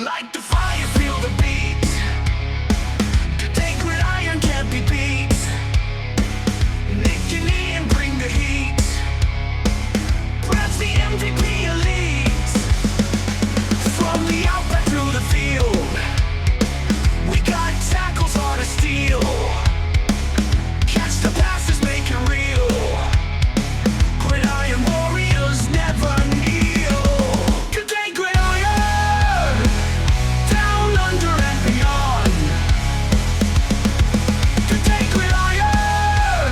Like the fire, feel the beat. Gday Gridiron can't be beat. Lick your knee and bring the heat. Perhaps the MVP elite. From the outback through the field, we got tackles hard to steal. Catch the passes, make it real. Gridiron warriors never kneel. G'day Gridiron, down under and beyond. G'day Gridiron,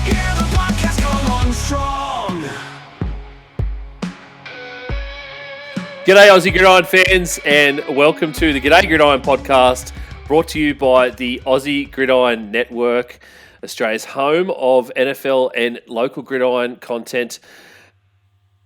yeah, the podcast come on strong. G'day Aussie Gridiron fans, and welcome to the G'day Gridiron podcast, brought to you by the Aussie Gridiron Network, Australia's home of NFL and local gridiron content.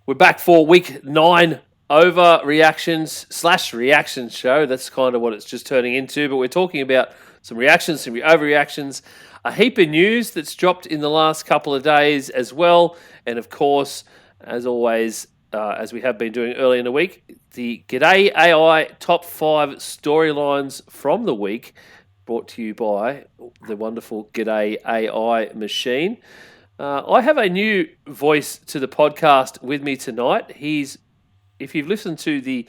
We're back for week 9 overreactions/reactions show. That's kind of what it's just turning into, but we're talking about some reactions, some overreactions, a heap of news that's dropped in the last couple of days as well, and of course, as always, as we have been doing early in the week, the G'day AI top 5 storylines from the week, brought to you by the wonderful G'day AI machine. I have a new voice to the podcast with me tonight. If you've listened to the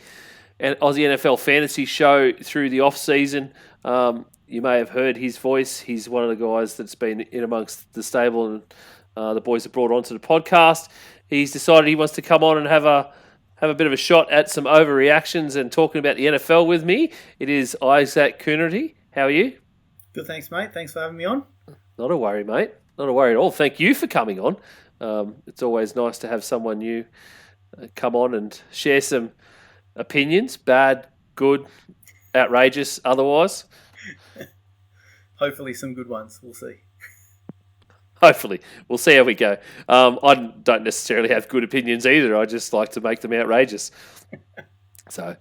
Aussie NFL fantasy show through the off season, you may have heard his voice. He's one of the guys that's been in amongst the stable and the boys have brought onto the podcast. He's decided he wants to come on and have a bit of a shot at some overreactions and talking about the NFL with me. It is Isaac Coonerty. How are you? Good, thanks, mate. Thanks for having me on. Not a worry, mate. Not a worry at all. Thank you for coming on. It's always nice to have someone new come on and share some opinions, bad, good, outrageous, otherwise. Hopefully some good ones. We'll see. Hopefully. We'll see how we go. I don't necessarily have good opinions either. I just like to make them outrageous. So,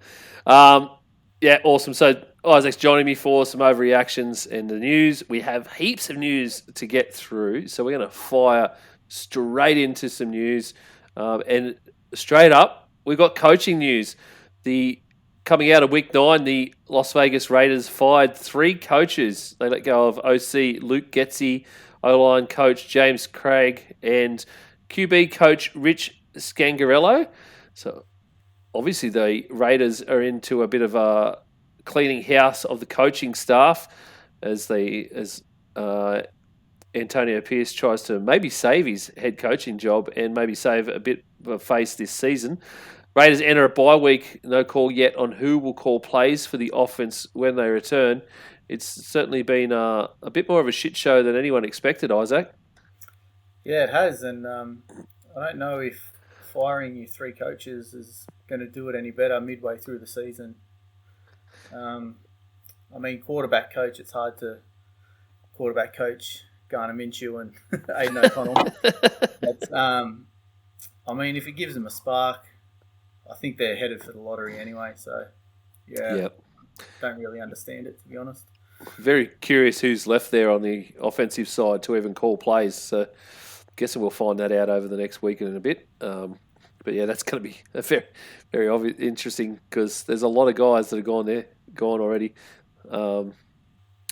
yeah, awesome. So Isaac's joining me for some overreactions and the news. We have heaps of news to get through, so we're going to fire straight into some news. And straight up, we've got coaching news. Coming out of week 9, the Las Vegas Raiders fired 3 coaches. They let go of OC Luke Getsy, O-line coach James Craig, and QB coach Rich Scangarello. So obviously the Raiders are into a bit of a cleaning house of the coaching staff as Antonio Pierce tries to maybe save his head coaching job and maybe save a bit of a face this season. Raiders enter a bye week, no call yet on who will call plays for the offense when they return. It's certainly been a bit more of a shit show than anyone expected, Isaac. Yeah, it has, and I don't know if firing your 3 coaches is going to do it any better midway through the season. Quarterback coach, it's hard to quarterback coach Garner Minshew and Aiden O'Connell. If it gives them a spark, I think they're headed for the lottery anyway. So, yeah, Yep. Don't really understand it, to be honest. Very curious who's left there on the offensive side to even call plays. So, guessing we'll find that out over the next week and in a bit. But yeah, that's going to be a very, very obvious, interesting because there's a lot of guys that have gone already.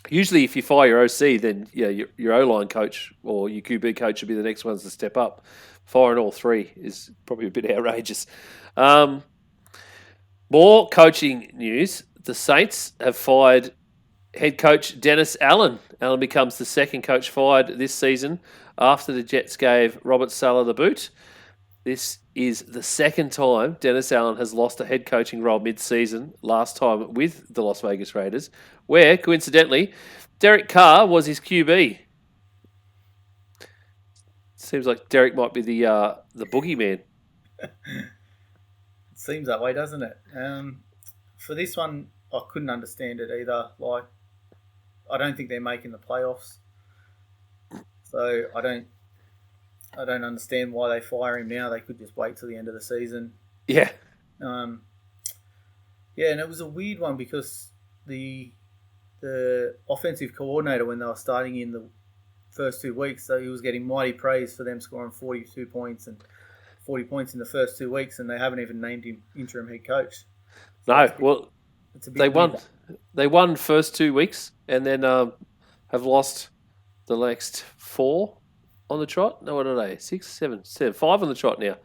Usually, if you fire your OC, then your O-line coach or your QB coach would be the next ones to step up. Firing all 3 is probably a bit outrageous. More coaching news. The Saints have fired head coach Dennis Allen. Allen becomes the second coach fired this season after the Jets gave Robert Saleh the boot. This is the second time Dennis Allen has lost a head coaching role mid-season, last time with the Las Vegas Raiders, where, coincidentally, Derek Carr was his QB. Seems like Derek might be the boogeyman. It seems that way, doesn't it? For this one, I couldn't understand it either. Like, I don't think they're making the playoffs, so I don't understand why they fire him now. They could just wait till the end of the season. Yeah. And it was a weird one because the offensive coordinator, when they were starting in the first 2 weeks, so he was getting mighty praise for them scoring 42 points and 40 points in the first 2 weeks, and they haven't even named him interim head coach. No, well, It's a bit They weird. won. They won first 2 weeks, and then have lost the next 4 on the trot. No, what are they? 6, 7, 7, 5 on the trot now.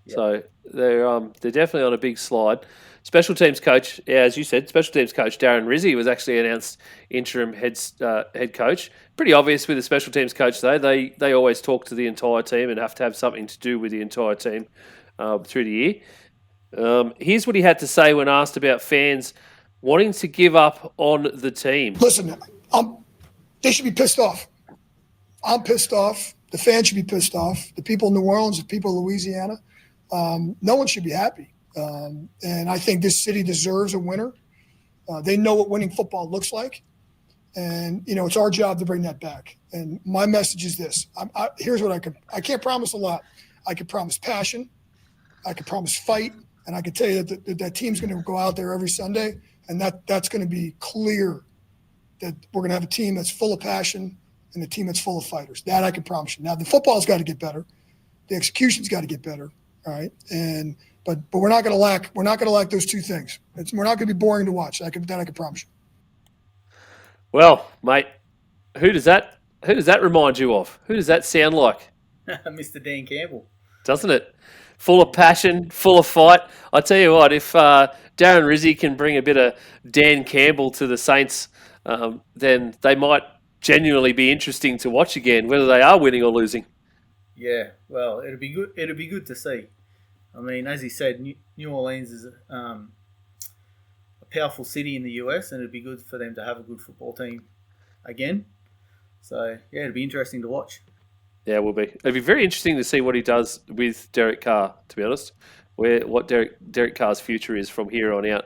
Yeah. So they're definitely on a big slide. Special teams coach, yeah, as you said, special teams coach Darren Rizzi was actually announced interim head coach. Pretty obvious with the special teams coach though. They always talk to the entire team and have to have something to do with the entire team through the year. Here's what he had to say when asked about fans wanting to give up on the team. Listen, they should be pissed off. I'm pissed off. The fans should be pissed off. The people in New Orleans, the people of Louisiana, no one should be happy. And I think this city deserves a winner. They know what winning football looks like. And, it's our job to bring that back. And my message is this. Here's what I can't promise a lot. I can promise passion. I can promise fight. And I can tell you that team's going to go out there every Sunday. And that's going to be clear that we're going to have a team that's full of passion and a team that's full of fighters. That I can promise you. Now, the football's got to get better. The execution's got to get better. All right. But we're not going to lack those two things. We're not going to be boring to watch. I can promise you. Well, mate, who does that remind you of? Who does that sound like? Mr. Dan Campbell. Doesn't it? Full of passion, full of fight. I tell you what, if Darren Rizzi can bring a bit of Dan Campbell to the Saints, then they might genuinely be interesting to watch again, whether they are winning or losing. Yeah, well, it'll be good. It'll be good to see. I mean, as he said, New Orleans is a powerful city in the US, and it'd be good for them to have a good football team again. So yeah, it'll be interesting to watch. Yeah, it will be. It'll be very interesting to see what he does with Derek Carr, to be honest, what Derek Carr's future is from here on out.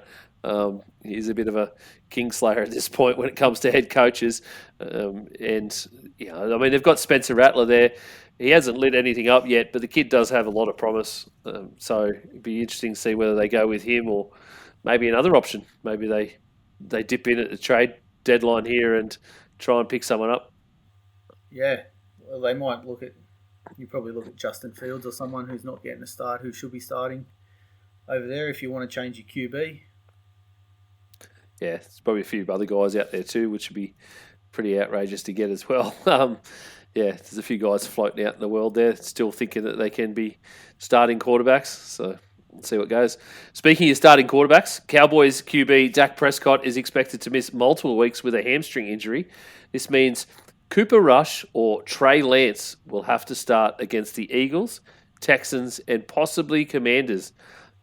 He's a bit of a kingslayer at this point when it comes to head coaches. And, they've got Spencer Rattler there. He hasn't lit anything up yet, but the kid does have a lot of promise. So it'd be interesting to see whether they go with him or maybe another option. Maybe they dip in at the trade deadline here and try and pick someone up. Yeah, well, they might you probably look at Justin Fields or someone who's not getting a start, who should be starting over there if you want to change your QB. Yeah, there's probably a few other guys out there too, which would be pretty outrageous to get as well. There's a few guys floating out in the world there still thinking that they can be starting quarterbacks. So we'll see what goes. Speaking of starting quarterbacks, Cowboys QB Dak Prescott is expected to miss multiple weeks with a hamstring injury. This means Cooper Rush or Trey Lance will have to start against the Eagles, Texans, and possibly Commanders.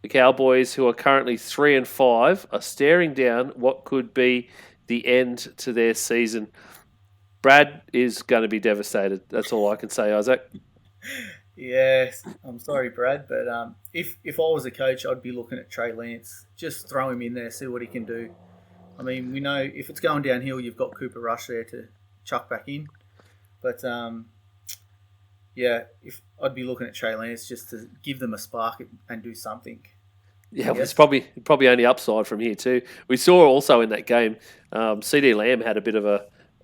The Cowboys, who are currently 3-5, are staring down what could be the end to their season. Brad is going to be devastated. That's all I can say, Isaac. Yes, I'm sorry, Brad, but if I was a coach, I'd be looking at Trey Lance. Just throw him in there, see what he can do. I mean, we know if it's going downhill, you've got Cooper Rush there to chuck back in. But if I'd be looking at Trey Lance just to give them a spark and do something. Yeah, well, it's probably only upside from here too. We saw also in that game, CD Lamb had a bit of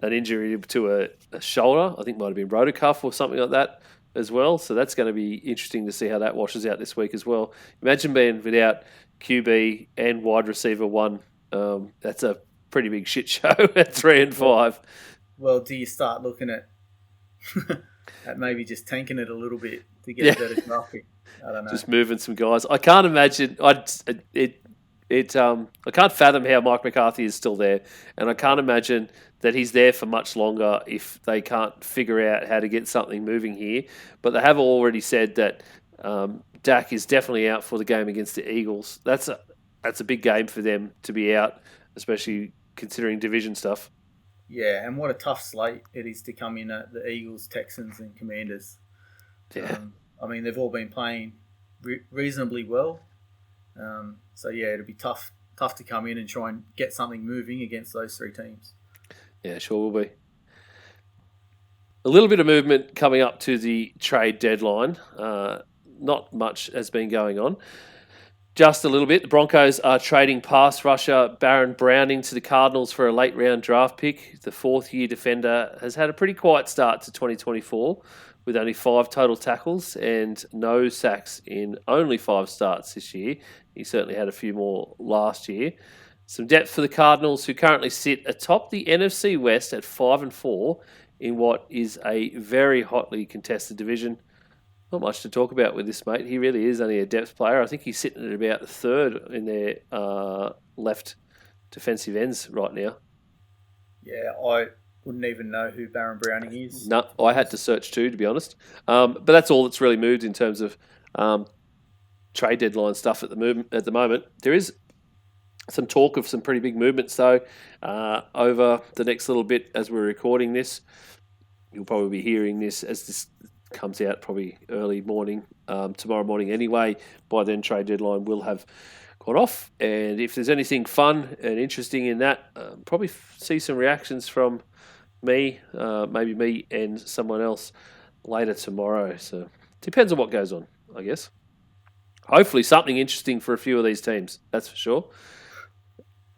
an injury to a shoulder. I think it might have been rotacuff or something like that as well. So that's going to be interesting to see how that washes out this week as well. Imagine being without QB and wide receiver one. That's a pretty big shit show at 3-5. Well, do you start looking at maybe just tanking it a little bit to get a better draft pick? I don't know. Just moving some guys. I can't imagine. I can't fathom how Mike McCarthy is still there, and I can't imagine that he's there for much longer if they can't figure out how to get something moving here. But they have already said that Dak is definitely out for the game against the Eagles. That's a big game for them to be out, especially considering division stuff. Yeah, and what a tough slate it is to come in at the Eagles, Texans, and Commanders. Yeah. I mean, they've all been playing reasonably well. It'll be tough to come in and try and get something moving against those three teams. Yeah, sure will be. A little bit of movement coming up to the trade deadline. Not much has been going on. Just a little bit. The Broncos are trading pass rusher Baron Browning to the Cardinals for a late round draft pick. The fourth-year defender has had a pretty quiet start to 2024 with only 5 total tackles and no sacks in only 5 starts this year. He certainly had a few more last year. Some depth for the Cardinals, who currently sit atop the NFC West at 5-4 in what is a very hotly contested division. Not much to talk about with this, mate. He really is only a depth player. I think he's sitting at about third in their left defensive ends right now. Yeah, I wouldn't even know who Baron Browning is. No, I had to search too, to be honest. But that's all that's really moved in terms of trade deadline stuff at the moment. There is some talk of some pretty big movements, though, over the next little bit as we're recording this. You'll probably be hearing this as this comes out probably early morning, tomorrow morning anyway. By then, trade deadline will have gone off. And if there's anything fun and interesting in that, probably see some reactions from me, maybe me and someone else later tomorrow. So depends on what goes on, I guess. Hopefully something interesting for a few of these teams, that's for sure.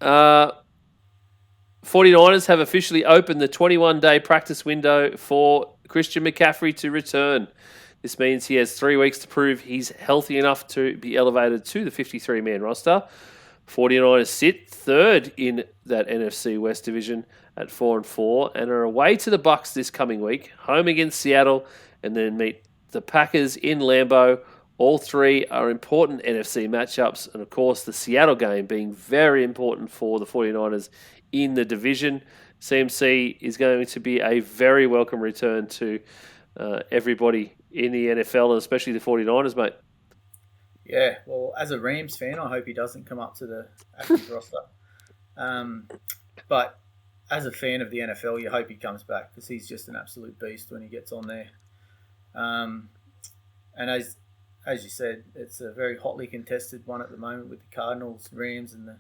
49ers have officially opened the 21-day practice window for Christian McCaffrey to return. This means he has 3 weeks to prove he's healthy enough to be elevated to the 53-man roster. 49ers sit third in that NFC West division at 4-4 and are away to the Bucs this coming week, home against Seattle, and then meet the Packers in Lambeau. All three are important NFC matchups, and of course the Seattle game being very important for the 49ers in the division. CMC is going to be a very welcome return to everybody in the NFL, and especially the 49ers, mate. Yeah, well, as a Rams fan, I hope he doesn't come up to the active roster. But as a fan of the NFL, you hope he comes back because he's just an absolute beast when he gets on there. And as you said, it's a very hotly contested one at the moment with the Cardinals, Rams, and the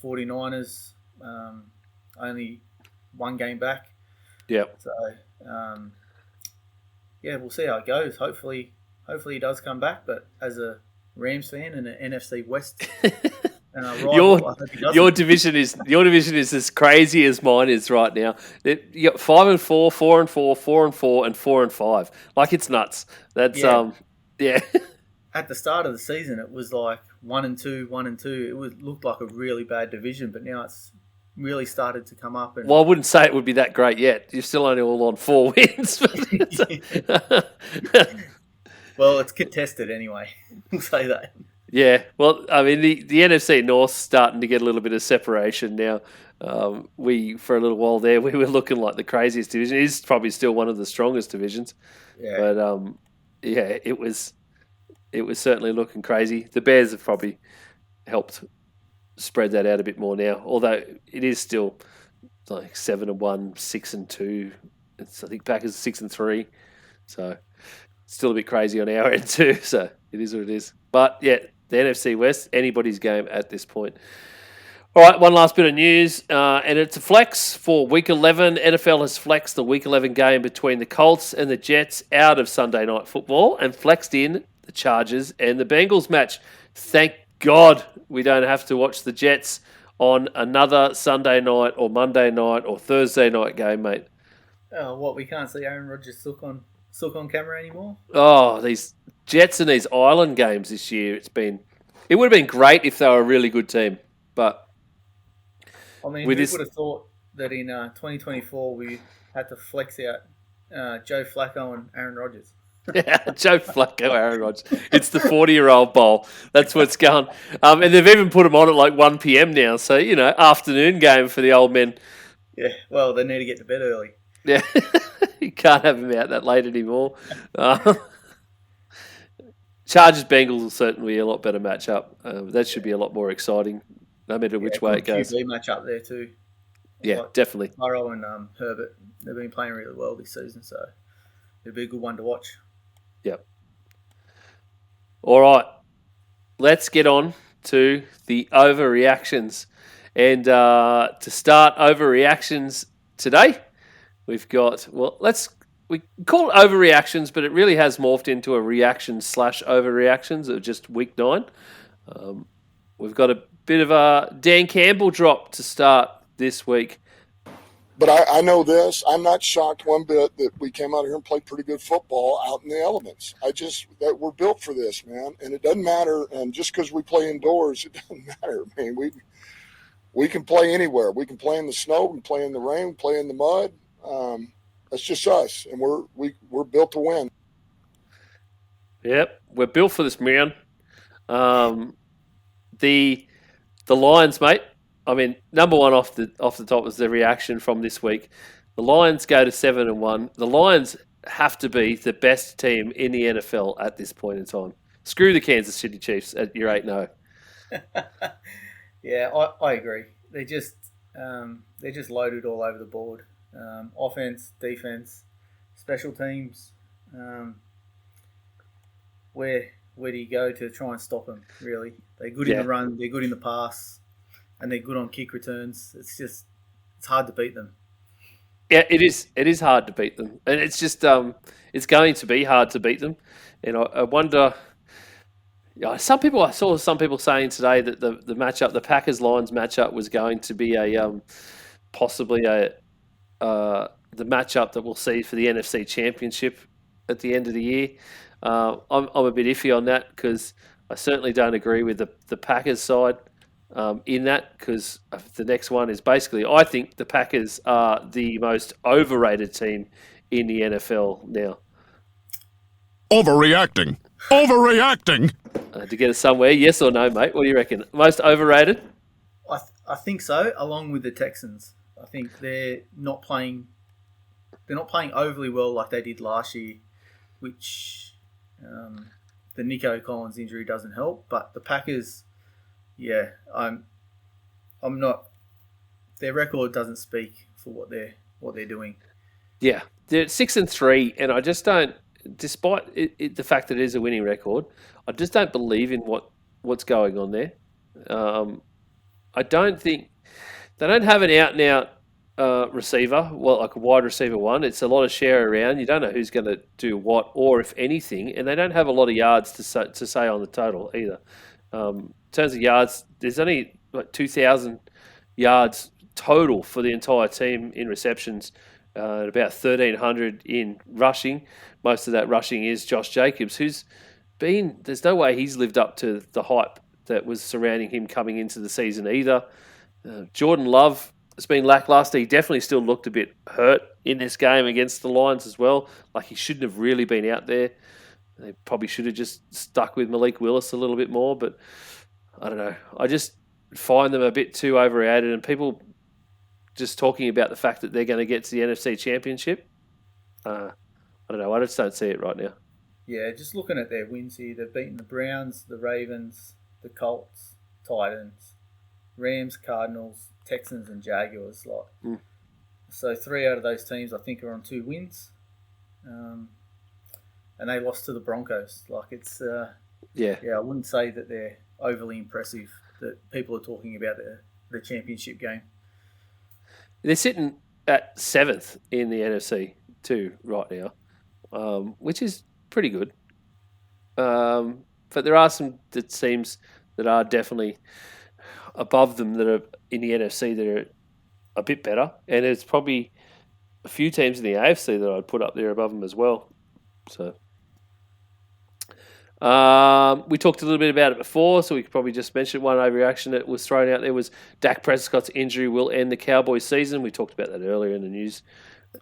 49ers. Only one game back. Yeah. So, we'll see how it goes. Hopefully he does come back. But as a Rams fan and an NFC West rival, I hope he doesn't. Your division is as crazy as mine is right now. You got 5-4, 4-4, 4-4, and 4-5. Like, it's nuts. That's yeah. At the start of the season, it was like 1-2, 1-2. It looked like a really bad division, but now it's really started to come up. And well, I wouldn't say it would be that great yet. You're still only all on 4 wins. Well, it's contested anyway. We'll say that. Yeah, well, I mean, the NFC North's starting to get a little bit of separation now. For a little while there, we were looking like the craziest division. It is probably still one of the strongest divisions. Yeah. But, it was certainly looking crazy. The Bears have probably helped spread that out a bit more now, although it is still like 7-1, 6-2. I think Packers 6-3, so still a bit crazy on our end too. So it is what it is. But yeah, the NFC West, anybody's game at this point. All right, one last bit of news, and it's a flex for Week 11. NFL has flexed the Week 11 game between the Colts and the Jets out of Sunday Night Football and flexed in the Chargers and the Bengals match. Thank God we don't have to watch the Jets on another Sunday night or Monday night or Thursday night game, mate. Oh, what, we can't see Aaron Rodgers sook on camera anymore? Oh, these Jets and these Island games this year, it would have been great if they were a really good team, but I mean, who would have thought that in 2024 we had to flex out Joe Flacco and Aaron Rodgers? Yeah, Joe Flacco, Aaron Rodgers. It's the 40-year-old bowl. That's what's going. And they've even put them on at like 1 p.m. now. So, afternoon game for the old men. Yeah, well, they need to get to bed early. Yeah, you can't have them out that late anymore. Chargers-Bengals will certainly be a lot better matchup. That should be a lot more exciting, no matter which way it goes. QB match up there too. Yeah, definitely. Burrow and Herbert, they've been playing really well this season, so it'll be a good one to watch. Yep. All right. Let's get on to the overreactions. And to start overreactions today, we've got, we call it overreactions, but it really has morphed into a reaction/overreactions of just week 9. We've got a bit of a Dan Campbell drop to start this week. But I know this. I'm not shocked one bit that we came out here and played pretty good football out in the elements. That we're built for this, man. And it doesn't matter. And just because we play indoors, it doesn't matter. I mean, we can play anywhere. We can play in the snow, we can play in the rain, we can play in the mud. That's just us, and we're built to win. Yep, we're built for this, Miriam. The Lions, mate. I mean, number one off the top was the reaction from this week. The Lions go to 7-1. The Lions have to be the best team in the NFL at this point in time. Screw the Kansas City Chiefs at your 8-0. Yeah, I agree. They're just loaded all over the board. Offense, defense, special teams. Where do you go to try and stop them? Really, they're good in the run. They're good in the pass, and they're good on kick returns. It's hard to beat them. Yeah, it is. It is hard to beat them, and it's just it's going to be hard to beat them. And I wonder. Yeah, I saw some people saying today that the matchup, the Packers Lions matchup, was going to be possibly the matchup that we'll see for the NFC Championship at the end of the year. I'm a bit iffy on that because I certainly don't agree with the Packers side in that, because the next one is basically, I think the Packers are the most overrated team in the NFL now. Overreacting. To get us somewhere, yes or no, mate? What do you reckon? Most overrated? I think so. Along with the Texans, I think they're not playing overly well like they did last year, which the Nico Collins injury doesn't help. But the Packers, yeah, I'm not. Their record doesn't speak for what they're doing. Yeah, they're 6-3, and I just don't. Despite the fact that it is a winning record, I just don't believe in what's going on there. I don't think they don't have an out-and-out receiver, well, like a wide receiver one. It's a lot of share around. You don't know who's going to do what, or if anything, and they don't have a lot of yards to say on the total either. In terms of yards, there's only like 2,000 yards total for the entire team in receptions. About 1,300 in rushing. Most of that rushing is Josh Jacobs, who's been. There's no way he's lived up to the hype that was surrounding him coming into the season either. Jordan Love has been lackluster. He definitely still looked a bit hurt in this game against the Lions as well. Like he shouldn't have really been out there. They probably should have just stuck with Malik Willis a little bit more. But I don't know. I just find them a bit too overrated, and people just talking about the fact that they're going to get to the NFC Championship. I don't know. I just don't see it right now. Yeah, just looking at their wins here, they've beaten the Browns, the Ravens, the Colts, Titans, Rams, Cardinals, Texans, and Jaguars. So 3 out of those teams, I think, are on 2 wins, and they lost to the Broncos. I wouldn't say that they're overly impressive. That people are talking about the championship game. They're sitting at 7th in the NFC too right now, which is pretty good. But there are some teams that are definitely above them that are in the NFC that are a bit better, and there's probably a few teams in the AFC that I'd put up there above them as well. So we talked a little bit about it before, so we could probably just mention one overreaction that was thrown out there was Dak Prescott's injury will end the Cowboys season. We talked about that earlier in the news.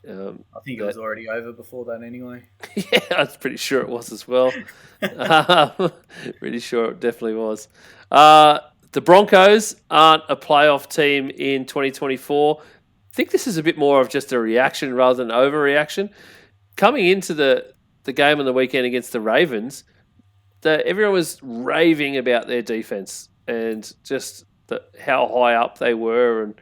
I think it was already over before that anyway. Yeah, I was pretty sure it was as well. Pretty sure it definitely was. The Broncos aren't a playoff team in 2024. I think this is a bit more of just a reaction rather than overreaction. Coming into the game on the weekend against the Ravens, everyone was raving about their defense and just how high up they were, and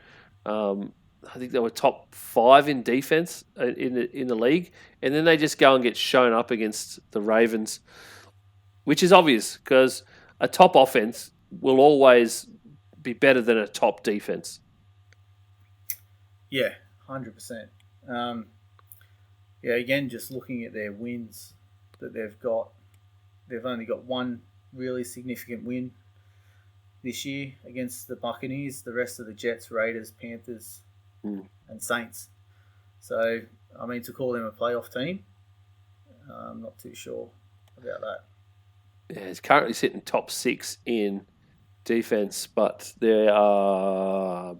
I think they were top 5 in defense in the league, and then they just go and get shown up against the Ravens, which is obvious because a top offense will always be better than a top defense. Yeah, 100%. Again, just looking at their wins that they've got, they've only got one really significant win this year against the Buccaneers. The rest of the Jets, Raiders, Panthers, and Saints. So, I mean, to call them a playoff team, I'm not too sure about that. Yeah, it's currently sitting top 6 in defense, but they are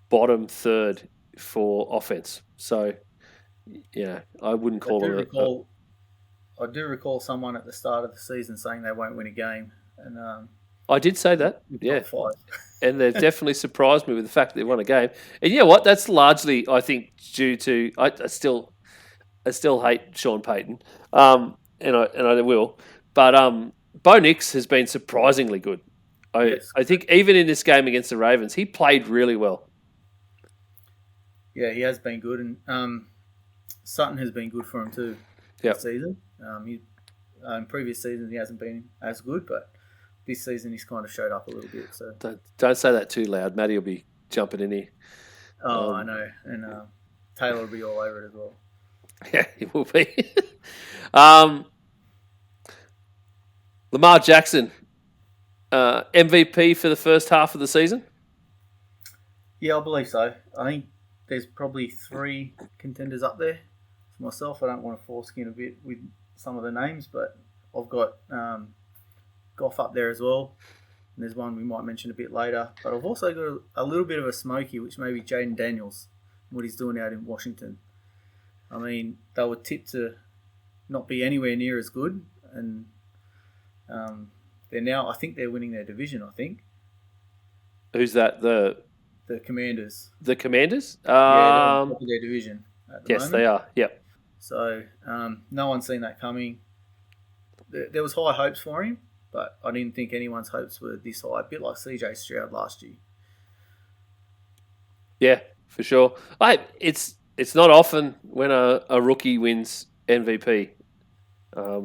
bottom third for offense. So, yeah, I wouldn't call them. I do recall someone at the start of the season saying they won't win a game, and I did say that. we've Yeah. got 5. And they've definitely surprised me with the fact that they won a game. And you know what? That's largely, I think, due to I still hate Sean Payton, and I will. But Bo Nix has been surprisingly good. Yes. I think even in this game against the Ravens, he played really well. Yeah, he has been good, and Sutton has been good for him too Yep. this season. In previous seasons he hasn't been as good, but this season he's kind of showed up a little bit. So Don't say that too loud. Matty will be jumping in here. I know, and Taylor will be all over it as well. Yeah, he will be. Lamar Jackson, MVP for the first half of the season? Yeah, I believe so. I think there's probably 3 contenders up there for myself. I don't want to foreskin a bit with some of the names, but I've got Goff up there as well. And there's one we might mention a bit later. But I've also got a little bit of a smoky, which may be Jaden Daniels, what he's doing out in Washington. I mean, they were tipped to not be anywhere near as good, and they're now, I think they're winning their division, I think. Who's that? The Commanders. The Commanders? Yeah, they're on top of their division at the Yes, moment. they are. Yep. So no one's seen that coming. There was high hopes for him, but I didn't think anyone's hopes were this high. A bit like CJ Stroud last year. Yeah, for sure. It's not often when a rookie wins MVP.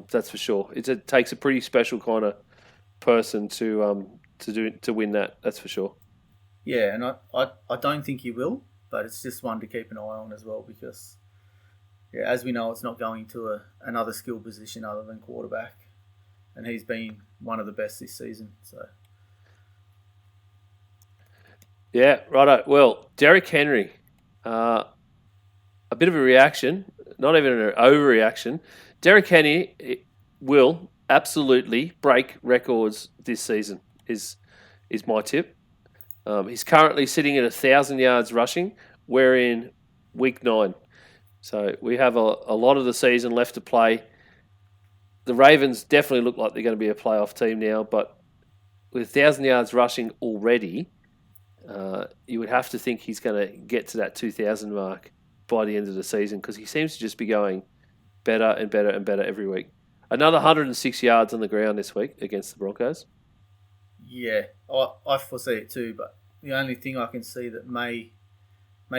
That's for sure. It takes a pretty special kind of person to win that. That's for sure. Yeah, and I don't think he will, but it's just one to keep an eye on as well because, yeah, as we know, it's not going to another skill position other than quarterback, and he's been one of the best this season. So. Yeah, righto. Well, Derrick Henry, a bit of a reaction, not even an overreaction. Derrick Henry will absolutely break records this season, is my tip. He's currently sitting at 1,000 yards rushing. We're in week 9. So we have a lot of the season left to play. The Ravens definitely look like they're going to be a playoff team now, but with 1,000 yards rushing already, you would have to think he's going to get to that 2,000 mark by the end of the season because he seems to just be going better and better and better every week. Another 106 yards on the ground this week against the Broncos. Yeah, I foresee it too, but the only thing I can see that may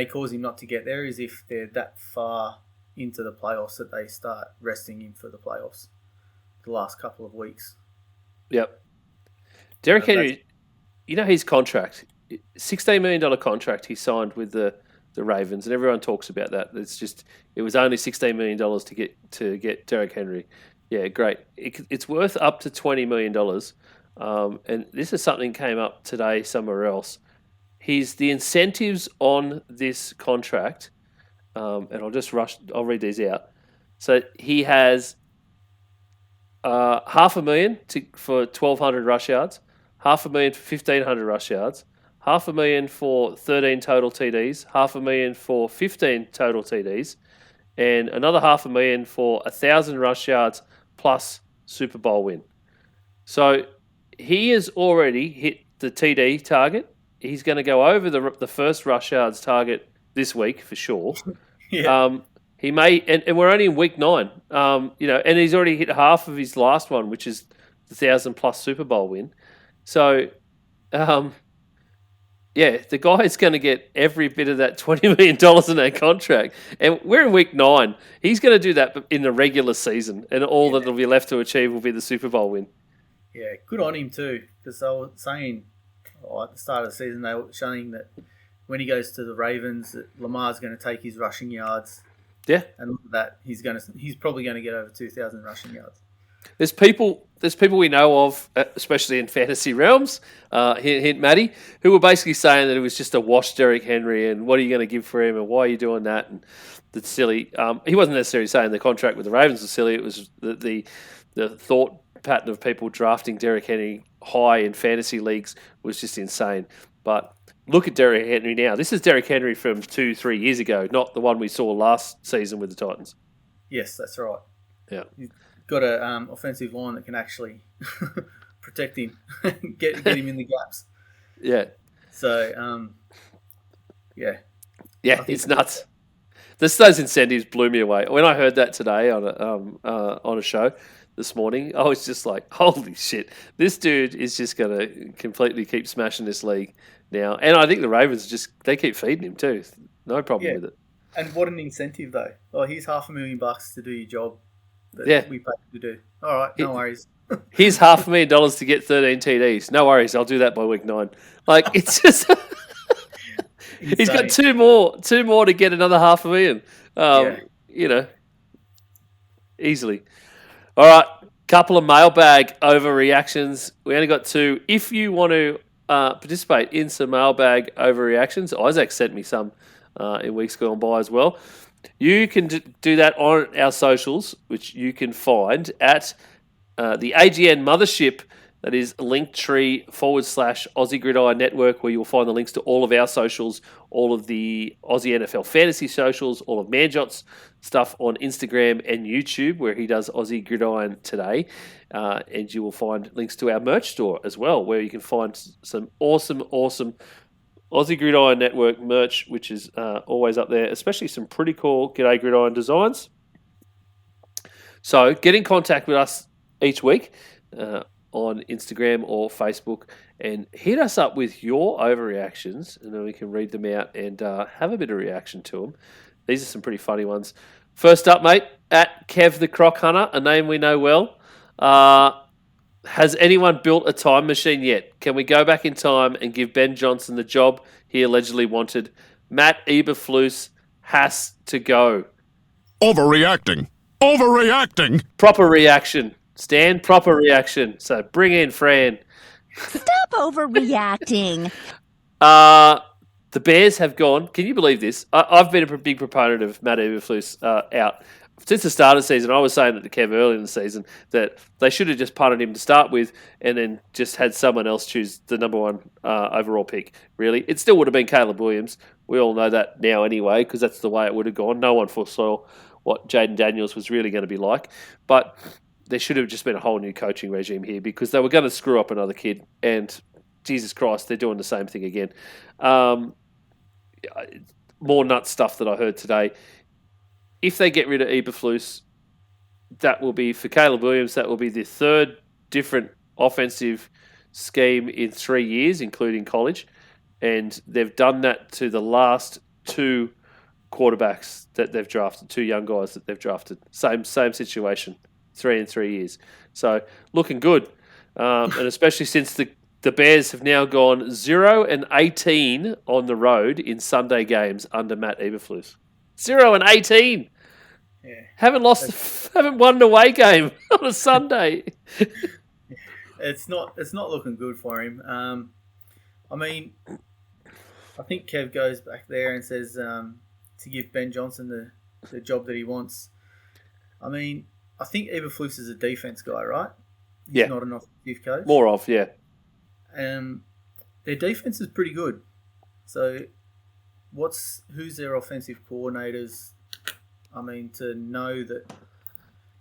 cause him not to get there is if they're that far into the playoffs that they start resting him for the playoffs the last couple of weeks. Yep. Derrick Henry, you know his contract, $16 million contract he signed with the Ravens, and everyone talks about that. It was only $16 million to get Derrick Henry. Yeah, great. It's worth up to $20 million. And this is something came up today somewhere else. The incentives on this contract, and I'll read these out. So he has $500,000 for 1,200 rush yards, $500,000 for 1,500 rush yards, $500,000 for 13 total TDs, $500,000 for 15 total TDs, and another $500,000 for 1,000 rush yards plus Super Bowl win. So he has already hit the TD target. He's going to go over the first rush yards target this week for sure. Yeah. He may, and we're only in week 9. And he's already hit half of his last one, which is the 1,000 plus Super Bowl win. So, the guy is going to get every bit of that $20 million in that contract. And we're in week 9. He's going to do that in the regular season. And all that will be left to achieve will be the Super Bowl win. Yeah, good on him too, because they were saying at the start of the season, they were showing that when he goes to the Ravens, that Lamar's going to take his rushing yards. Yeah. And look at that, he's probably going to get over 2,000 rushing yards. There's people we know of, especially in fantasy realms, hint Matty, who were basically saying that it was just a wash Derrick Henry and what are you going to give for him and why are you doing that? And that's silly. He wasn't necessarily saying the contract with the Ravens was silly. It was the thought pattern of people drafting Derrick Henry high in fantasy leagues was just insane. But look at Derrick Henry now. This is Derrick Henry from 2-3 years ago, not the one we saw last season with the Titans. Yes, that's right. Yeah. He's got a offensive line that can actually protect him, get him in the gaps. Yeah. So, yeah. Yeah, it's nuts. Those incentives blew me away. When I heard that today on a show this morning, I was just like, holy shit, this dude is just going to completely keep smashing this league now. And I think the Ravens they keep feeding him too. No problem with it. And what an incentive, though. Oh, here's $500,000 to do your job that we paid you to do. All right, no worries. Here's $500,000 to get 13 TDs. No worries, I'll do that by week 9. Like, it's just... He's got two more to get another $500,000. Easily. All right, couple of mailbag overreactions. We only got 2. If you want to participate in some mailbag overreactions, Isaac sent me some in weeks gone by as well. You can do that on our socials, which you can find at the AGN Mothership. That is linktree/Aussie Gridiron Network, where you'll find the links to all of our socials, all of the Aussie NFL fantasy socials, all of Manjot's stuff on Instagram and YouTube, where he does Aussie Gridiron Today. And you will find links to our merch store as well, where you can find some awesome Aussie Gridiron Network merch, which is always up there, especially some pretty cool Gday Gridiron designs. So get in contact with us each week on Instagram or Facebook and hit us up with your overreactions, and then we can read them out and have a bit of reaction to them. These are some pretty funny ones. First up, mate, at Kev the Croc Hunter, a name we know well. Has anyone built a time machine yet? Can we go back in time and give Ben Johnson the job he allegedly wanted? Matt Eberflus has to go. Overreacting. Proper reaction. Stan, proper reaction. So bring in Fran. Stop overreacting. The Bears have gone. Can you believe this? I've been a big proponent of Matt Eberflus out. Since the start of the season, I was saying it to Kev early in the season that they should have just punted him to start with and then just had someone else choose the number 1 overall pick, really. It still would have been Caleb Williams. We all know that now anyway, because that's the way it would have gone. No one foresaw what Jaden Daniels was really going to be like. But there should have just been a whole new coaching regime here, because they were going to screw up another kid, and Jesus Christ, they're doing the same thing again. More nuts stuff that I heard today. If they get rid of Eberflus, that will be, for Caleb Williams, that will be the 3rd different offensive scheme in 3 years, including college. And they've done that to the last 2 quarterbacks that they've drafted, 2 young guys that they've drafted. Same situation. 3 in 3 years. So looking good. And especially since the Bears have now gone 0-18 on the road in Sunday games under Matt Eberflus. 0-18. Yeah. Haven't won an away game on a Sunday. It's not looking good for him. I mean, I think Kev goes back there and says to give Ben Johnson the job that he wants. I mean, I think Eberflus is a defense guy, right? He's not an offensive coach. More of, yeah. Their defense is pretty good. So, who's their offensive coordinators? I mean, to know that,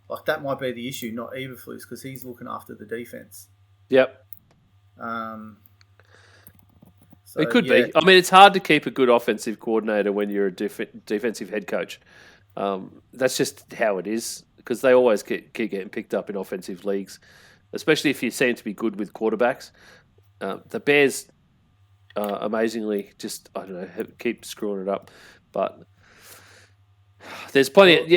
like, that might be the issue, not Eberflus, because he's looking after the defense. Yep. So, it could be. I mean, it's hard to keep a good offensive coordinator when you're a defensive head coach. That's just how it is, because they always keep getting picked up in offensive leagues, especially if you seem to be good with quarterbacks. The Bears, amazingly, just, I don't know, keep screwing it up. But there's plenty of,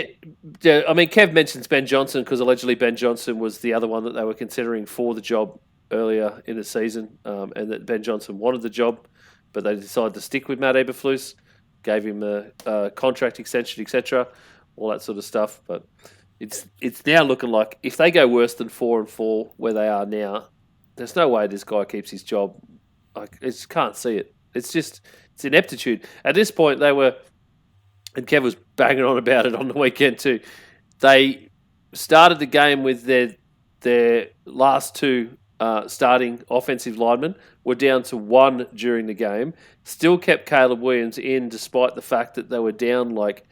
yeah, I mean, Kev mentions Ben Johnson because allegedly Ben Johnson was the other one that they were considering for the job earlier in the season, and that Ben Johnson wanted the job, but they decided to stick with Matt Eberflus, gave him a contract extension, etc., all that sort of stuff. But it's now looking like if they go worse than 4-4 where they are now, there's no way this guy keeps his job. I just can't see it. It's ineptitude. At this point, they were, and Kev was banging on about it on the weekend too, they started the game with their last 2 starting offensive linemen were down to 1 during the game. Still kept Caleb Williams in despite the fact that they were down like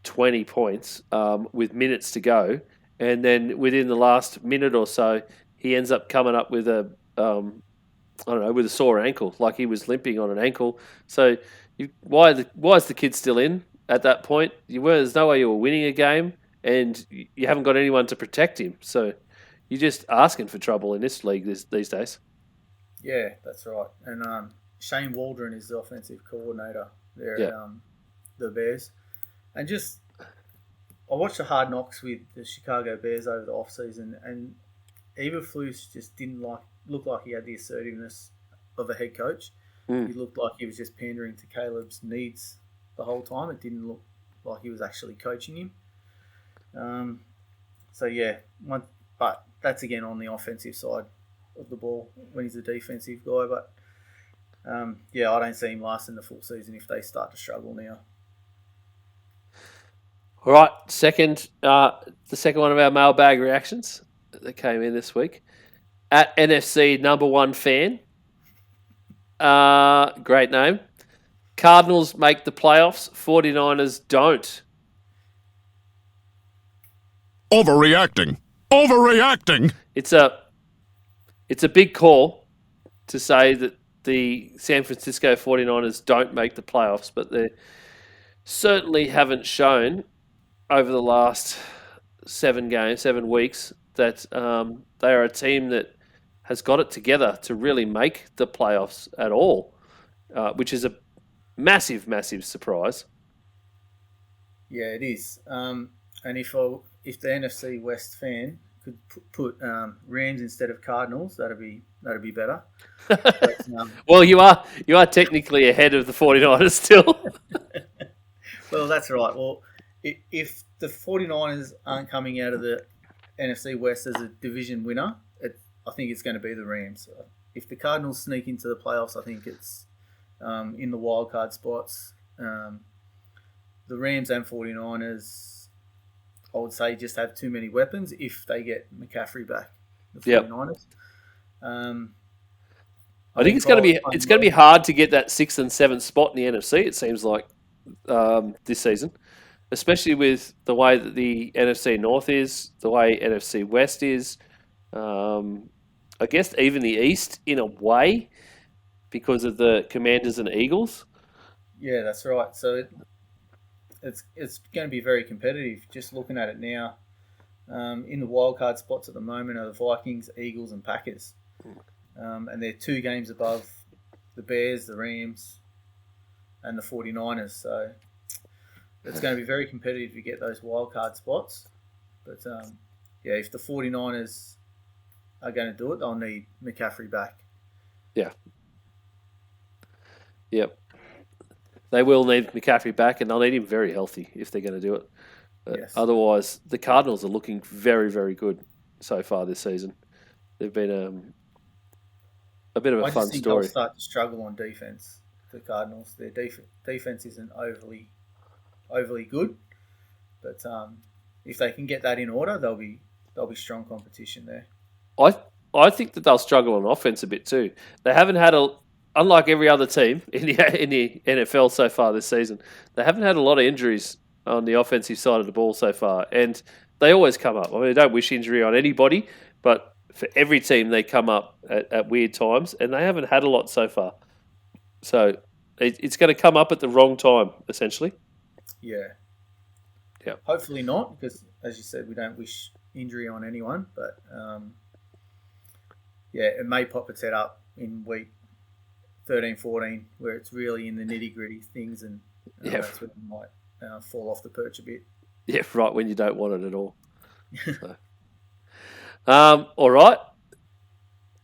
20 points with minutes to go. And then within the last minute or so, he ends up coming up with with a sore ankle, like he was limping on an ankle. So why is the kid still in at that point? There's no way you were winning a game, and you haven't got anyone to protect him. So you're just asking for trouble in this league these days. Yeah, that's right. And Shane Waldron is the offensive coordinator there at the Bears. And I watched the Hard Knocks with the Chicago Bears over the offseason, and Eberflus just didn't look like he had the assertiveness of a head coach. He looked like he was just pandering to Caleb's needs the whole time. It didn't look like he was actually coaching him. But that's again on the offensive side of the ball when he's a defensive guy. But I don't see him lasting the full season if they start to struggle now. All right, the second one of our mailbag reactions that came in this week. At NFC number 1 fan. Great name. Cardinals make the playoffs. 49ers don't. Overreacting. Overreacting. It's a big call to say that the San Francisco 49ers don't make the playoffs, but they certainly haven't shown over the last 7 weeks, that they are a team that has got it together to really make the playoffs at all, which is a massive, massive surprise. Yeah, it is. And if the NFC West fan could put Rams instead of Cardinals, that'd be better. But, well, you are technically ahead of the 49ers still. Well, that's right. Well, if the 49ers aren't coming out of the NFC West as a division winner, I think it's going to be the Rams. If the Cardinals sneak into the playoffs, I think it's in the wild card spots. The Rams and 49ers, I would say, just have too many weapons if they get McCaffrey back. The 49ers. I think it's going to be hard to get that 6th and 7th spot in the NFC. It seems like this season, especially with the way that the NFC North is, the way NFC West is. I guess even the East in a way because of the Commanders and Eagles. Yeah, that's right. So it's going to be very competitive. Just looking at it now, in the wildcard spots at the moment are the Vikings, Eagles, and Packers, and they're 2 games above the Bears, the Rams, and the 49ers. So it's going to be very competitive to get those wildcard spots. But if the 49ers are going to do it, they'll need McCaffrey back. Yeah. Yep. They will need McCaffrey back, and they'll need him very healthy if they're going to do it. Yes. Otherwise, the Cardinals are looking very, very good so far this season. They've been a bit of a fun story. I just think they'll start to struggle on defense. The Cardinals, their defense isn't overly good, but if they can get that in order, they'll be strong competition there. I think that they'll struggle on offense a bit too. They haven't had unlike every other team in the NFL so far this season, they haven't had a lot of injuries on the offensive side of the ball so far, and they always come up. I mean, I don't wish injury on anybody, but for every team they come up at weird times, and they haven't had a lot so far. So it's going to come up at the wrong time, essentially. Yeah. Yeah. Hopefully not, because as you said, we don't wish injury on anyone, but it may pop its head up in week 13, 14, where it's really in the nitty-gritty things, and that's when it might fall off the perch a bit. Yeah, right, when you don't want it at all. So. All right.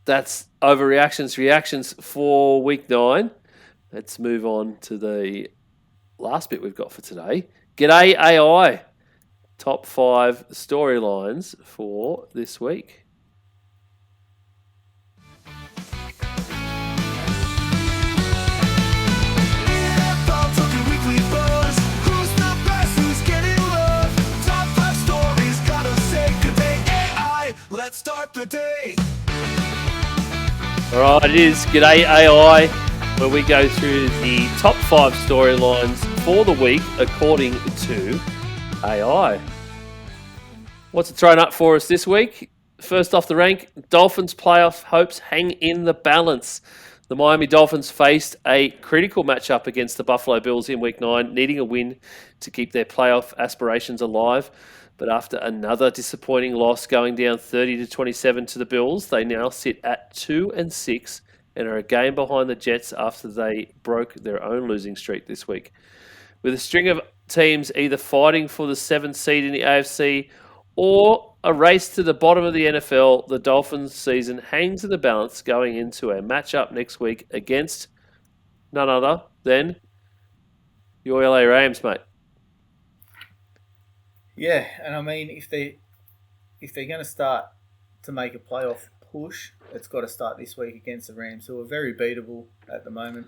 That's reactions for week 9. Let's move on to the last bit we've got for today. G'day AI. Top 5 storylines for this week. Let's start the day. All right, it is Gday AI, where we go through the top 5 storylines for the week according to AI. What's it thrown up for us this week? First off the rank, Dolphins playoff hopes hang in the balance. The Miami Dolphins faced a critical matchup against the Buffalo Bills in Week 9, needing a win to keep their playoff aspirations alive. But after another disappointing loss, going down 30-27 to the Bills, they now sit at 2-6 and are a game behind the Jets after they broke their own losing streak this week. With a string of teams either fighting for the 7th seed in the AFC or a race to the bottom of the NFL, the Dolphins' season hangs in the balance going into a matchup next week against none other than your LA Rams, mate. Yeah, and I mean, if they're going to start to make a playoff push, it's got to start this week against the Rams, who are very beatable at the moment.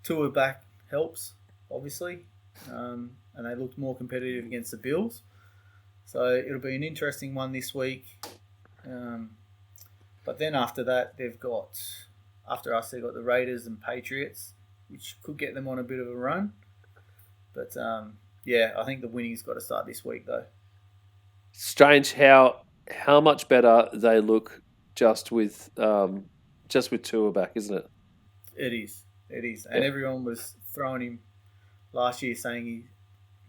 Tua back helps, obviously, and they looked more competitive against the Bills. So it'll be an interesting one this week. But then after that, after us, they've got the Raiders and Patriots, which could get them on a bit of a run. But yeah, I think the winning's got to start this week, though. Strange how much better they look just with Tua back, isn't it? It is. And everyone was throwing him last year saying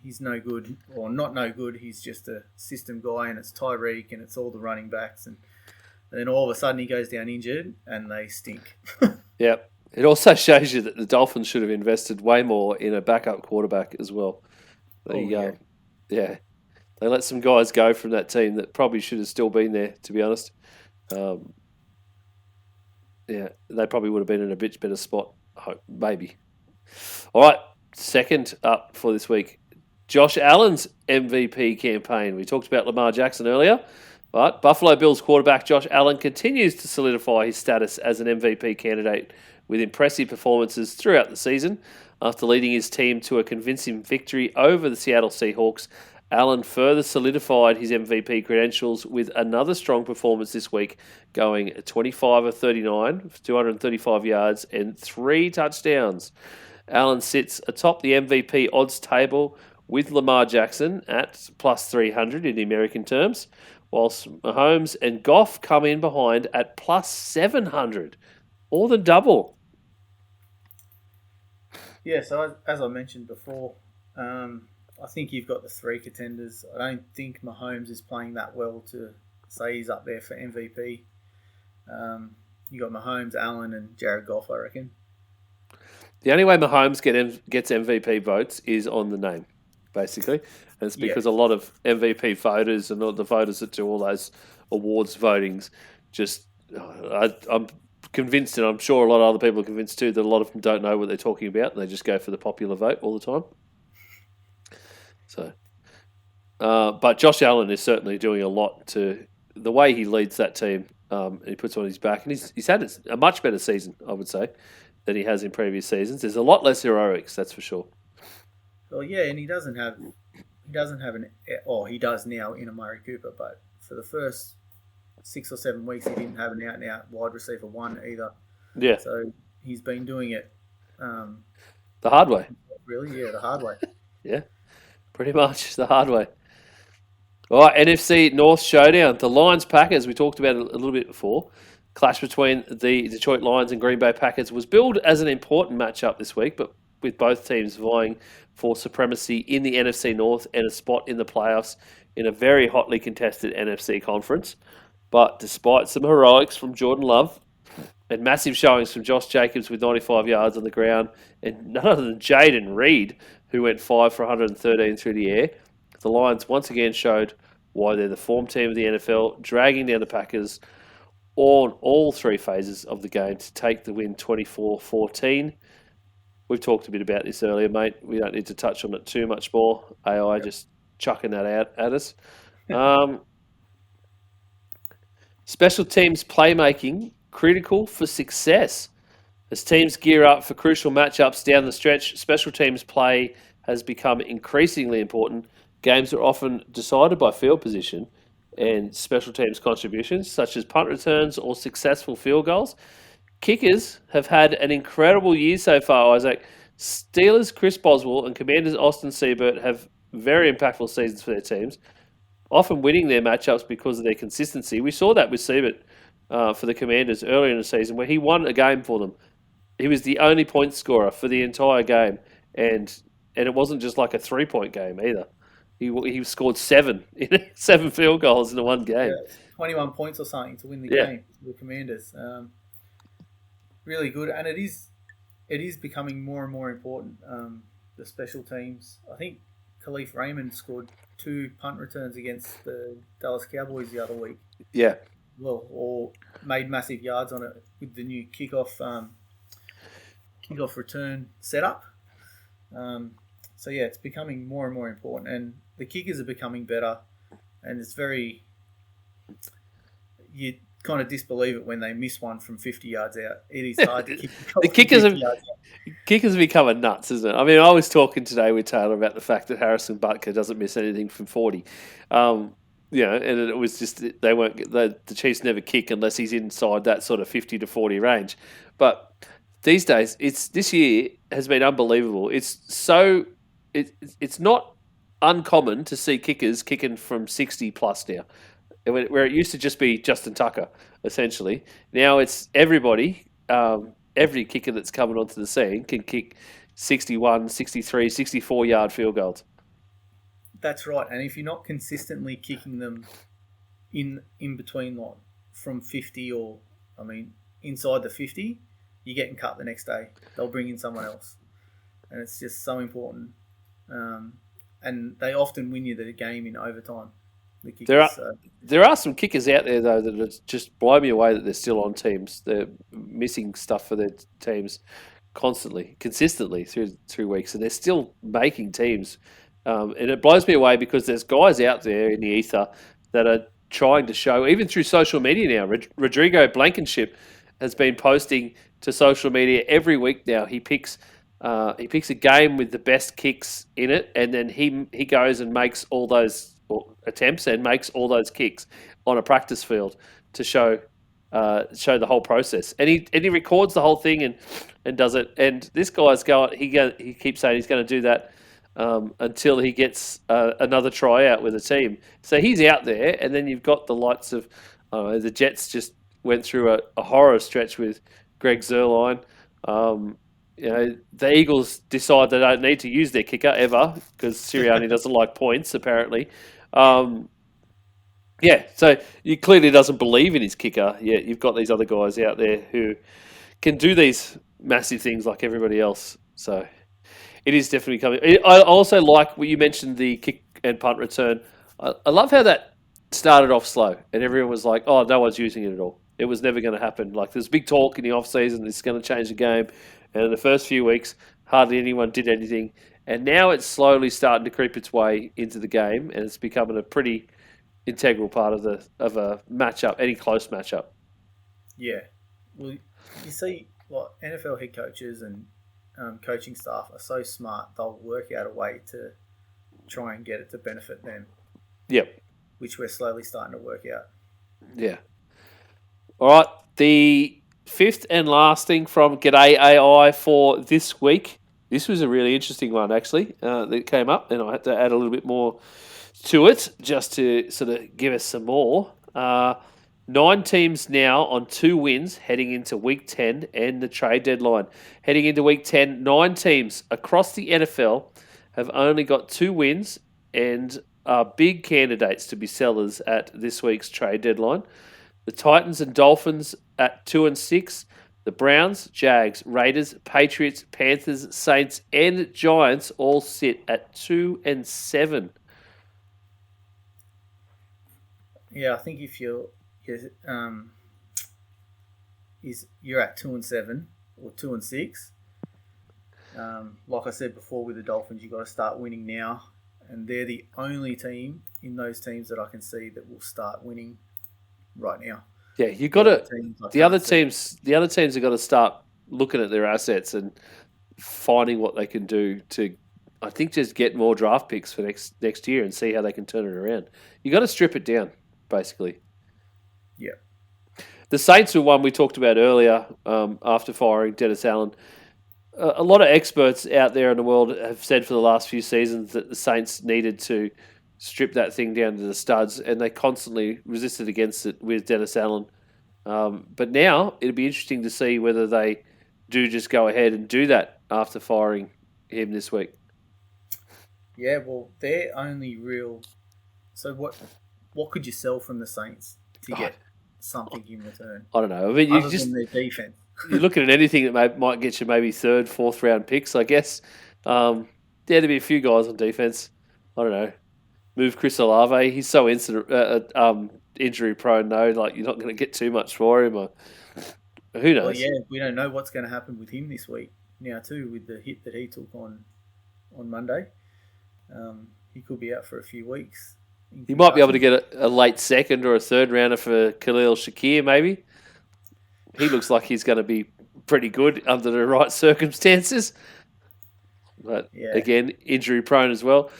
he's no good, or not no good, he's just a system guy, and it's Tyreek and it's all the running backs. And then all of a sudden he goes down injured and they stink. Yeah. It also shows you that the Dolphins should have invested way more in a backup quarterback as well. Yeah. They let some guys go from that team that probably should have still been there, to be honest. Yeah, they probably would have been in a bit better spot, maybe. All right, second up for this week, Josh Allen's MVP campaign. We talked about Lamar Jackson earlier, but Buffalo Bills quarterback Josh Allen continues to solidify his status as an MVP candidate with impressive performances throughout the season. After leading his team to a convincing victory over the Seattle Seahawks, Allen further solidified his MVP credentials with another strong performance this week, going 25 of 39 for 235 yards and 3 touchdowns. Allen sits atop the MVP odds table with Lamar Jackson at plus 300 in the American terms, whilst Mahomes and Goff come in behind at plus 700, more than double. Yeah, so as I mentioned before, I think you've got the 3 contenders. I don't think Mahomes is playing that well to say he's up there for MVP. You got Mahomes, Allen, and Jared Goff, I reckon. The only way Mahomes gets MVP votes is on the name, basically. And it's because a lot of MVP voters and all the voters that do all those awards votings I'm convinced, and I'm sure a lot of other people are convinced too, that a lot of them don't know what they're talking about and they just go for the popular vote all the time. So, but Josh Allen is certainly doing a lot to the way he leads that team. He puts on his back, and he's had a much better season, I would say, than he has in previous seasons. There's a lot less heroics, that's for sure. Well, yeah, and he does now in Amari Cooper, but for the first 6 or 7 weeks, he didn't have an out-and-out wide receiver 1 either. Yeah. So he's been doing it the hard way. Really? Yeah, the hard way. Yeah, pretty much the hard way. All right, NFC North showdown. The Lions-Packers, we talked about it a little bit before. Clash between the Detroit Lions and Green Bay Packers was billed as an important matchup this week, but with both teams vying for supremacy in the NFC North and a spot in the playoffs in a very hotly contested NFC conference. But despite some heroics from Jordan Love and massive showings from Josh Jacobs with 95 yards on the ground and none other than Jaden Reed, who went 5 for 113 through the air, the Lions once again showed why they're the form team of the NFL, dragging down the Packers on all 3 phases of the game to take the win 24-14. We've talked a bit about this earlier, mate. We don't need to touch on it too much more. AI just chucking that out at us. Special teams playmaking, critical for success. As teams gear up for crucial matchups down the stretch, special teams play has become increasingly important. Games are often decided by field position, and special teams contributions, such as punt returns or successful field goals. Kickers have had an incredible year so far, Isaac. Steelers' Chris Boswell and Commanders' Austin Seibert have very impactful seasons for their teams, often winning their matchups because of their consistency. We saw that with Seibert for the Commanders earlier in the season, where he won a game for them. He was the only point scorer for the entire game, and it wasn't just like a 3-point game either. He scored 7 field goals in the one game. Yeah, 21 points or something to win the Yeah. game for the Commanders. Really good, and it is becoming more and more important. The special teams. I think Khalif Raymond scored 2 punt returns against the Dallas Cowboys the other week. Yeah. Well, or made massive yards on it with the new kickoff return setup. So yeah, it's becoming more and more important, and the kickers are becoming better, and it's very, you kind of disbelieve it when they miss one from 50 yards out. It is hard to kick The kickers are becoming nuts, isn't it? I mean, I was talking today with Taylor about the fact that Harrison Butker doesn't miss anything from 40. And it was just the Chiefs never kick unless he's inside that sort of 50 to 40 range. But these days, this year has been unbelievable. It's not uncommon to see kickers kicking from 60 plus now, where it used to just be Justin Tucker, essentially. Now it's everybody, every kicker that's coming onto the scene can kick 61, 63, 64-yard field goals. That's right, and if you're not consistently kicking them in between, like from 50 or, inside the 50, you're getting cut the next day. They'll bring in someone else, and it's just so important. And they often win you the game in overtime. The kickers, there are some kickers out there though that just blow me away that they're still on teams. They're missing stuff for their teams consistently through weeks, and they're still making teams. And it blows me away because there's guys out there in the ether that are trying to show, even through social media now. Rodrigo Blankenship has been posting to social media every week now. He picks a game with the best kicks in it, and then he goes and makes all those attempts and makes all those kicks on a practice field to show the whole process. And he records the whole thing and does it. And this guy's going. He keeps saying he's going to do that until he gets another tryout with a team. So he's out there, and then you've got the likes of the Jets just went through a horror stretch with Greg Zuerlein. The Eagles decide they don't need to use their kicker ever because Sirianni doesn't like points, apparently. So he clearly doesn't believe in his kicker. Yeah, you've got these other guys out there who can do these massive things like everybody else. So it is definitely coming. I also like what you mentioned, the kick and punt return. I love how that started off slow and everyone was like, oh, no one's using it at all. It was never going to happen. Like, there's big talk in the off-season, it's going to change the game. And in the first few weeks, hardly anyone did anything. And now it's slowly starting to creep its way into the game, and it's becoming a pretty integral part of a matchup, any close matchup. Yeah. Well, you see, like NFL head coaches and coaching staff are so smart, they'll work out a way to try and get it to benefit them. Yep. Which we're slowly starting to work out. Yeah. All right. The fifth and last thing from Gday AI for this week. This was a really interesting one, actually, that came up, and I had to add a little bit more to it just to sort of give us some more. 9 teams now on 2 wins heading into Week 10 and the trade deadline. Heading into Week 10, 9 teams across the NFL have only got 2 wins and are big candidates to be sellers at this week's trade deadline. The Titans and Dolphins at 2 and 6. The Browns, Jags, Raiders, Patriots, Panthers, Saints, and Giants all sit at 2 and 7. Yeah, I think if you're at 2 and 7 or 2 and 6. Like I said before, with the Dolphins, you've got to start winning now, and they're the only team in those teams that I can see that will start winning right now. Yeah, you got to. The other teams have got to start looking at their assets and finding what they can do to, I think, just get more draft picks for next year and see how they can turn it around. You got to strip it down. basically. Yeah. The Saints were one we talked about earlier after firing Dennis Allen. A lot of experts out there in the world have said for the last few seasons that the Saints needed to strip that thing down to the studs, and they constantly resisted against it with Dennis Allen. But now it'll be interesting to see whether they do just go ahead and do that after firing him this week. Yeah, well, their only real... So what could you sell from the Saints to get something in return? I don't know. I mean, Other than their defense. You're looking at anything that might get you maybe third, fourth round picks, I guess. There'd be a few guys on defense. I don't know. Move Chris Olave. He's so injury prone, though. Like, you're not going to get too much for him. Or who knows? Well, yeah, we don't know what's going to happen with him this week now too, with the hit that he took on Monday. He could be out for a few weeks. You might be able to get a late second or a third rounder for Khalil Shakir, maybe. He looks like he's going to be pretty good under the right circumstances. But again, injury prone as well.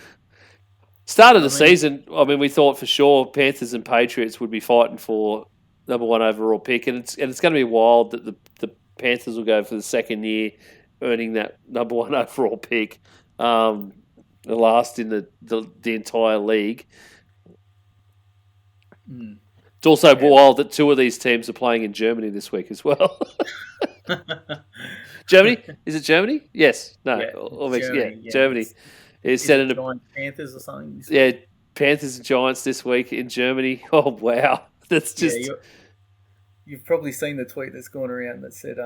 Start of the season, I mean, we thought for sure Panthers and Patriots would be fighting for number 1 overall pick, and it's going to be wild that the Panthers will go for the second year, earning that number 1 overall pick, the last in the entire league. It's also wild that 2 of these teams are playing in Germany this week as well. Germany? Is it Germany? Yes. No. Yeah, Germany. Is it Giants Panthers or something? Yeah, Panthers and Giants this week in Germany. Oh, wow. That's just... Yeah, you've probably seen the tweet that's gone around that said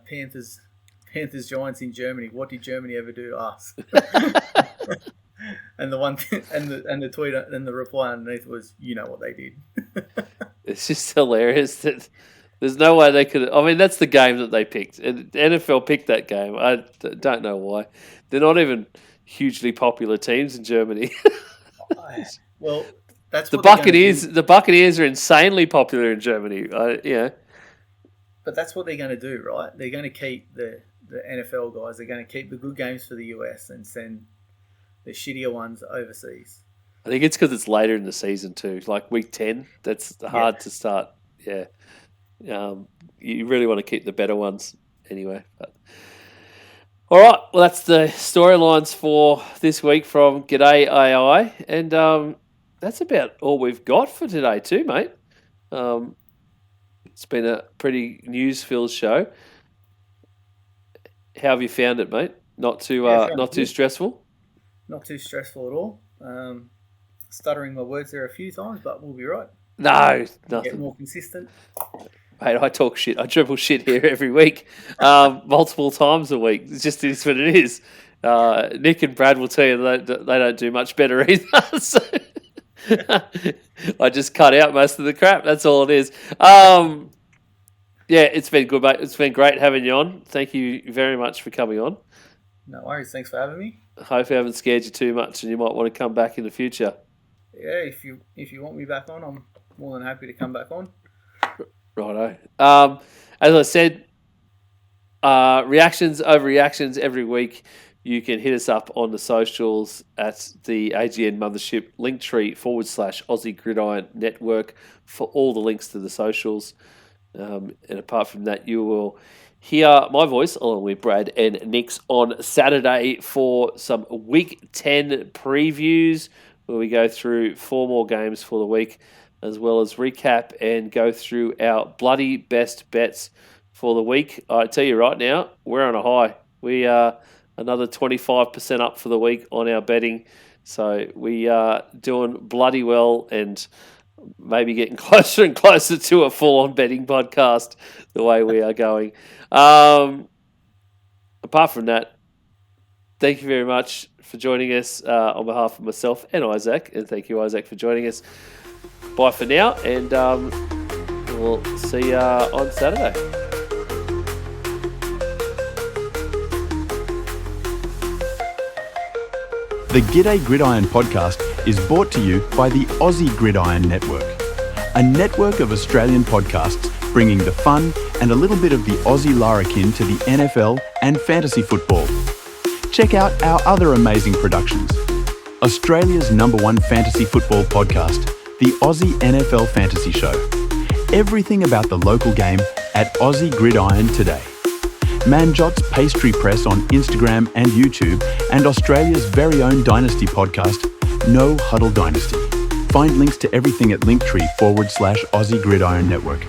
Panthers Giants in Germany. What did Germany ever do to us? And the tweet and the reply underneath was, you know what they did. It's just hilarious that there's no way they could. I mean, that's the game that they picked. And the NFL picked that game. I don't know why. They're not even hugely popular teams in Germany. Well, that's the what they're gonna Buccaneers. do. The Buccaneers are insanely popular in Germany. But that's what they're going to do, right? They're going to keep the NFL guys. They're going to keep the good games for the US and send the shittier ones overseas. I think it's because it's later in the season too, like week 10. That's hard to start. Yeah, you really want to keep the better ones anyway. But. All right, well that's the storylines for this week from Gday AI, and that's about all we've got for today too, mate. It's been a pretty news-filled show. How have you found it, mate? Not too stressful. Not too stressful at all. Stuttering my words there a few times, but we'll be right. No, nothing. Get more consistent. Mate, I talk shit. I dribble shit here every week, multiple times a week. It just is what it is. Nick and Brad will tell you they don't do much better either. So I just cut out most of the crap. That's all it is. Yeah, it's been good, mate. It's been great having you on. Thank you very much for coming on. No worries. Thanks for having me. I hope I haven't scared you too much and you might want to come back in the future. Yeah, if you want me back on, I'm more than happy to come back on. Righto. As I said, reactions, overreactions every week. You can hit us up on the socials at the AGN Mothership Linktree /Aussie Gridiron Network for all the links to the socials. And apart from that, you will hear my voice along with Brad and Nick's on Saturday for some Week 10 previews where we go through 4 more games for the week, as well as recap and go through our bloody best bets for the week. I tell you right now, we're on a high. We are another 25% up for the week on our betting. So we are doing bloody well and maybe getting closer and closer to a full-on betting podcast the way we are going. Apart from that, thank you very much for joining us on behalf of myself and Isaac. And thank you, Isaac, for joining us. Bye for now, and we'll see you on Saturday. The Gday Gridiron podcast is brought to you by the Aussie Gridiron Network, a network of Australian podcasts bringing the fun and a little bit of the Aussie larrikin to the NFL and fantasy football. Check out our other amazing productions. Australia's #1 fantasy football podcast, the Aussie NFL Fantasy Show. Everything about the local game at Aussie Gridiron today. Manjot's Pastry Press on Instagram and YouTube, and Australia's very own Dynasty podcast, No Huddle Dynasty. Find links to everything at Linktree /Aussie Gridiron Network.